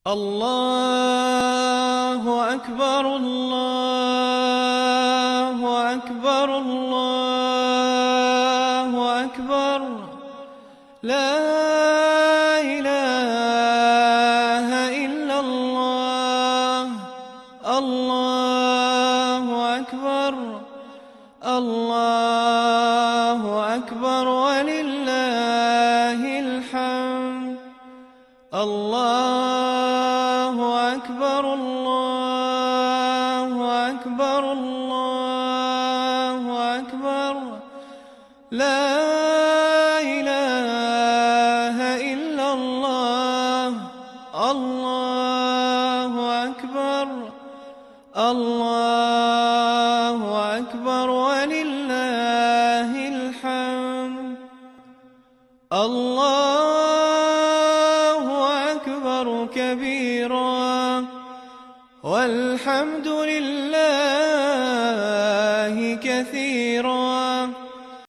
الله أكبر الله أكبر الله أكبر لا إله إلا الله الله أكبر الله أكبر ولله الحمد الله أكبر الله أكبر الله أكبر لا إله إلا الله الله أكبر الله أكبر ولله الحمد الله أكبر كبيرا والحمد لله كثيرا